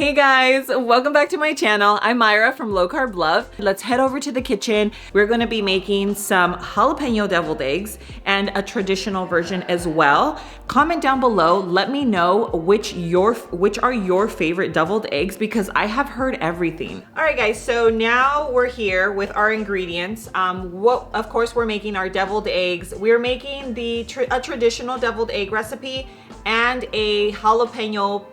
Hey guys, welcome back to my channel. I'm Myra from Low Carb Love. Let's head over to the kitchen. We're gonna be making some jalapeno deviled eggs and a traditional version as well. Comment down below, let me know which are your favorite deviled eggs because I have heard everything. All right guys, so now we're here with our ingredients. Of course we're making our deviled eggs. We're making a traditional deviled egg recipe and a jalapeno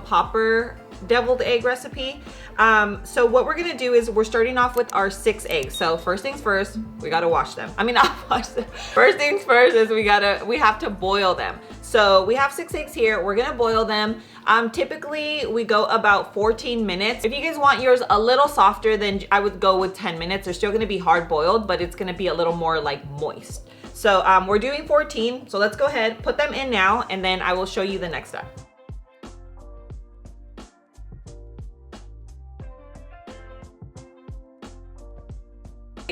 popper deviled egg recipe. So what we're gonna do is we're starting off with our 6 eggs. So first things first, we gotta wash them. I mean, not wash them. First things first is we have to boil them. So we have 6 eggs here. We're gonna boil them. Typically we go about 14 minutes. If you guys want yours a little softer, then I would go with 10 minutes. They're still gonna be hard boiled, but it's gonna be a little more like moist. So we're doing 14, so let's go ahead, put them in now, and then I will show you the next step.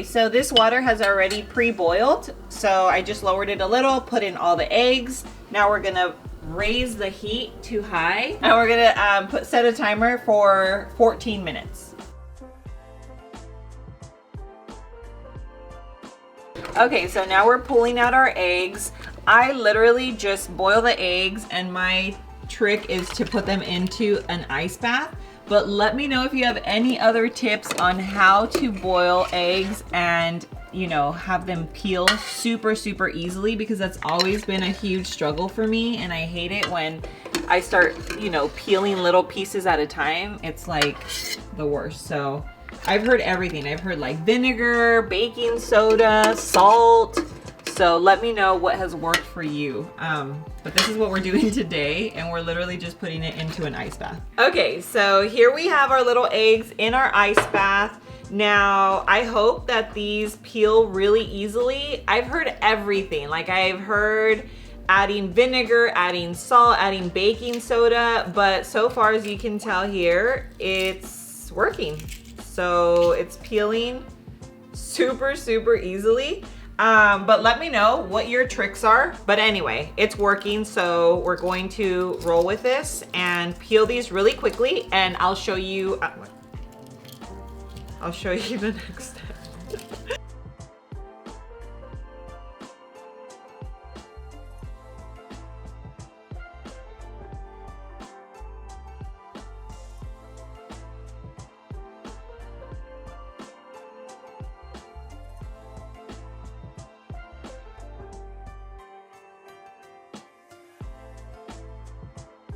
So this water has already pre-boiled, so I just lowered it a little, put in all the eggs. Now we're gonna raise the heat to high, and we're gonna set a timer for 14 minutes. Okay, so now we're pulling out our eggs. I literally just boil the eggs, and my trick is to put them into an ice bath. But let me know if you have any other tips on how to boil eggs and, you know, have them peel super easily, because that's always been a huge struggle for me, and I hate it when I start, you know, peeling little pieces at a time. It's like the worst. So I've heard everything. I've heard like vinegar, baking soda, salt. So let me know what has worked for you. But this is what we're doing today, and we're literally just putting it into an ice bath. Okay, so here we have our little eggs in our ice bath. Now, I hope that these peel really easily. I've heard everything. Like I've heard adding vinegar, adding salt, adding baking soda, but so far as you can tell here, it's working. So it's peeling super easily. But let me know what your tricks are. But anyway, it's working, so we're going to roll with this and peel these really quickly, and I'll show you the next step.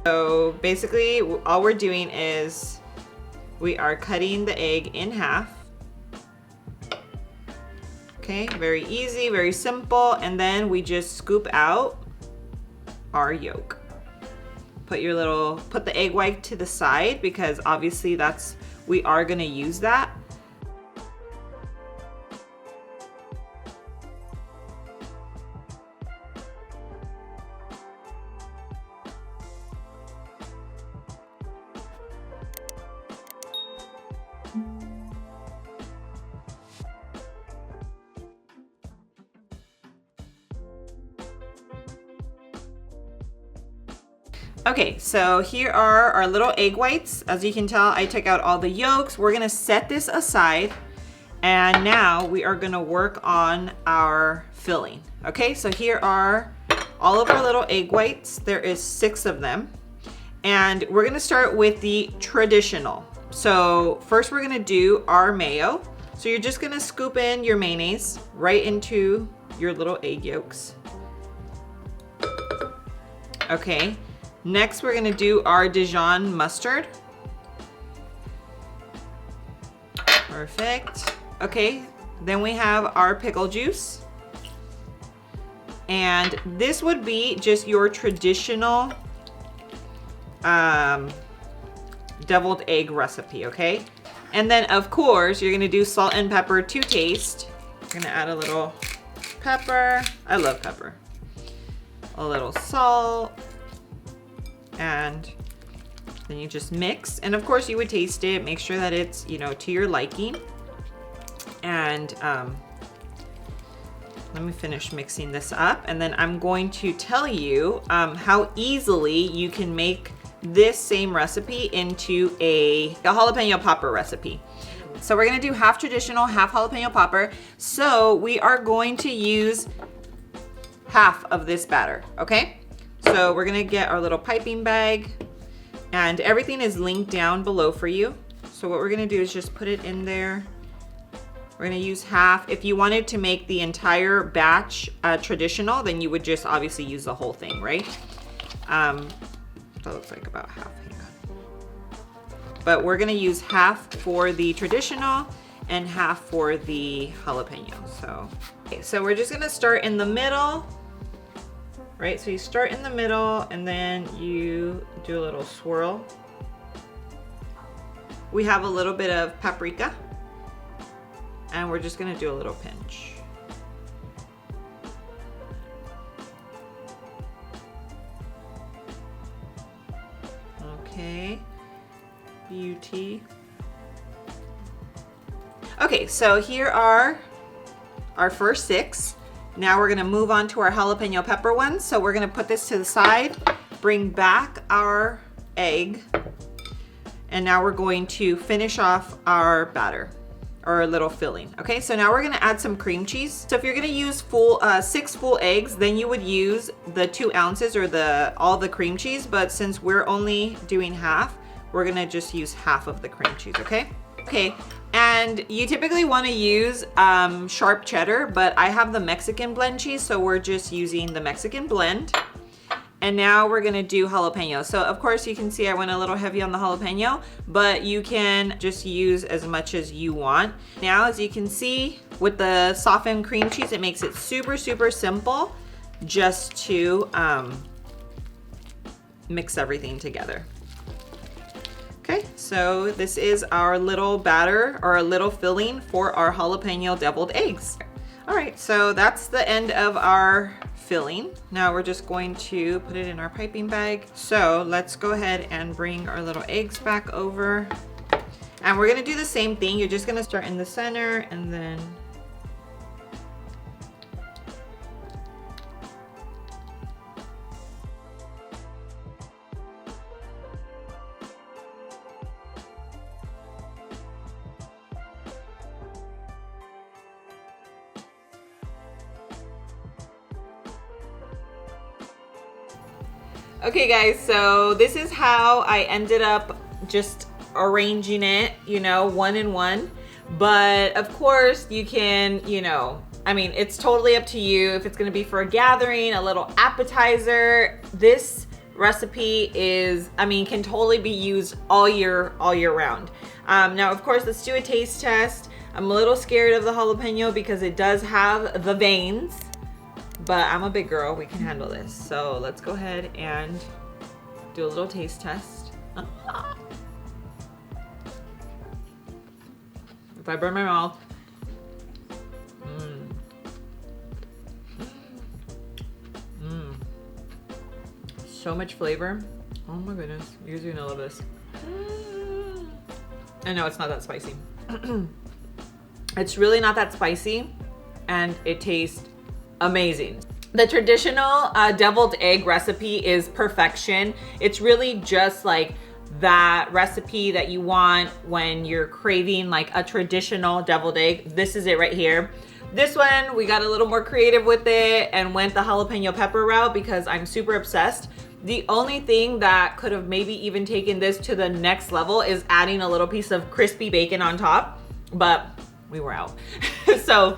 So basically all we're doing is we are cutting the egg in half. Okay, very easy, very simple. And then we just scoop out our yolk. Put the egg white to the side, because obviously we are gonna use that. Okay, so here are our little egg whites. As you can tell, I took out all the yolks. We're gonna set this aside, and now we are gonna work on our filling. Okay, so here are all of our little egg whites. There is 6 of them, and we're gonna start with the traditional. So first we're gonna do our mayo. So you're just gonna scoop in your mayonnaise right into your little egg yolks. Okay. Next, we're gonna do our Dijon mustard. Perfect. Okay, then we have our pickle juice. And this would be just your traditional deviled egg recipe, okay? And then of course, you're gonna do salt and pepper to taste. You're gonna add a little pepper. I love pepper. A little salt. And then you just mix, and of course you would taste it, make sure that it's, you know, to your liking. And let me finish mixing this up, and then I'm going to tell you how easily you can make this same recipe into a jalapeno popper recipe. So we're gonna do half traditional, half jalapeno popper. So we are going to use half of this batter, okay? So we're gonna get our little piping bag, and everything is linked down below for you. So what we're gonna do is just put it in there. We're gonna use half. If you wanted to make the entire batch traditional, then you would just obviously use the whole thing, right? That looks like about half. Hang on. But we're gonna use half for the traditional and half for the jalapeno. So, okay, so we're just gonna start in the middle, right? So you start in the middle and then you do a little swirl. We have a little bit of paprika, and we're just gonna do a little pinch. Okay, beauty. Okay, so here are our first 6. Now we're gonna move on to our jalapeno pepper ones. So we're gonna put this to the side, bring back our egg, and now we're going to finish off our batter, or a little filling. Okay, so now we're gonna add some cream cheese. So if you're gonna use 6 full eggs, then you would use the 2 ounces or all the cream cheese, but since we're only doing half, we're gonna just use half of the cream cheese, okay? Okay, and you typically wanna use sharp cheddar, but I have the Mexican blend cheese, so we're just using the Mexican blend. And now we're gonna do jalapeno. So of course you can see I went a little heavy on the jalapeno, but you can just use as much as you want. Now, as you can see, with the softened cream cheese, it makes it super, super simple just to mix everything together. Okay, so this is our little batter, or a little filling for our jalapeno deviled eggs. All right, so that's the end of our filling. Now we're just going to put it in our piping bag. So let's go ahead and bring our little eggs back over. And we're gonna do the same thing. You're just gonna start in the center and then okay guys, so this is how I ended up just arranging it, you know, 1 in 1. But of course you can, you know, I mean, it's totally up to you. If it's gonna be for a gathering, a little appetizer, this recipe is, I mean, can totally be used all year round. Now, of course, let's do a taste test. I'm a little scared of the jalapeno because it does have the veins. But I'm a big girl, we can handle this. So let's go ahead and do a little taste test. If I burn my mouth. So much flavor. Oh my goodness, you guys are gonna love this. I know it's not that spicy. It's really not that spicy, and it tastes amazing. The traditional deviled egg recipe is perfection. It's really just like that recipe that you want when you're craving like a traditional deviled egg. This is it right here. This one, we got a little more creative with it and went the jalapeno pepper route because I'm super obsessed. The only thing that could have maybe even taken this to the next level is adding a little piece of crispy bacon on top, but we were out. So,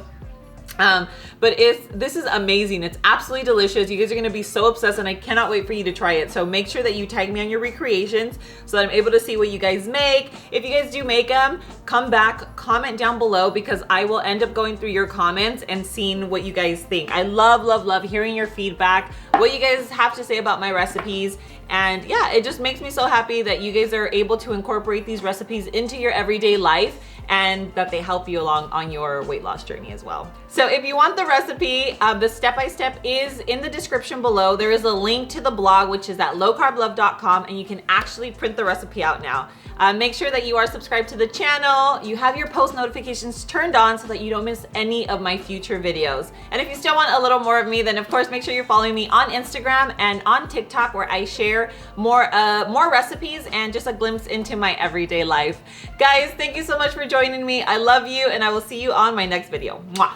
but this is amazing. It's absolutely delicious. You guys are gonna be so obsessed, and I cannot wait for you to try it. So make sure that you tag me on your recreations so that I'm able to see what you guys make. If you guys do make them, come back, comment down below, because I will end up going through your comments and seeing what you guys think. I love, love, love hearing your feedback, what you guys have to say about my recipes. And yeah, it just makes me so happy that you guys are able to incorporate these recipes into your everyday life, and that they help you along on your weight loss journey as well. So if you want the recipe, the step-by-step is in the description below. There is a link to the blog, which is at lowcarblove.com, and you can actually print the recipe out now. Make sure that you are subscribed to the channel, you have your post notifications turned on so that you don't miss any of my future videos. And if you still want a little more of me, then of course make sure you're following me on Instagram and on TikTok, where I share share more recipes and just a glimpse into my everyday life. Guys, thank you so much for joining me. I love you, and I will see you on my next video. Mwah!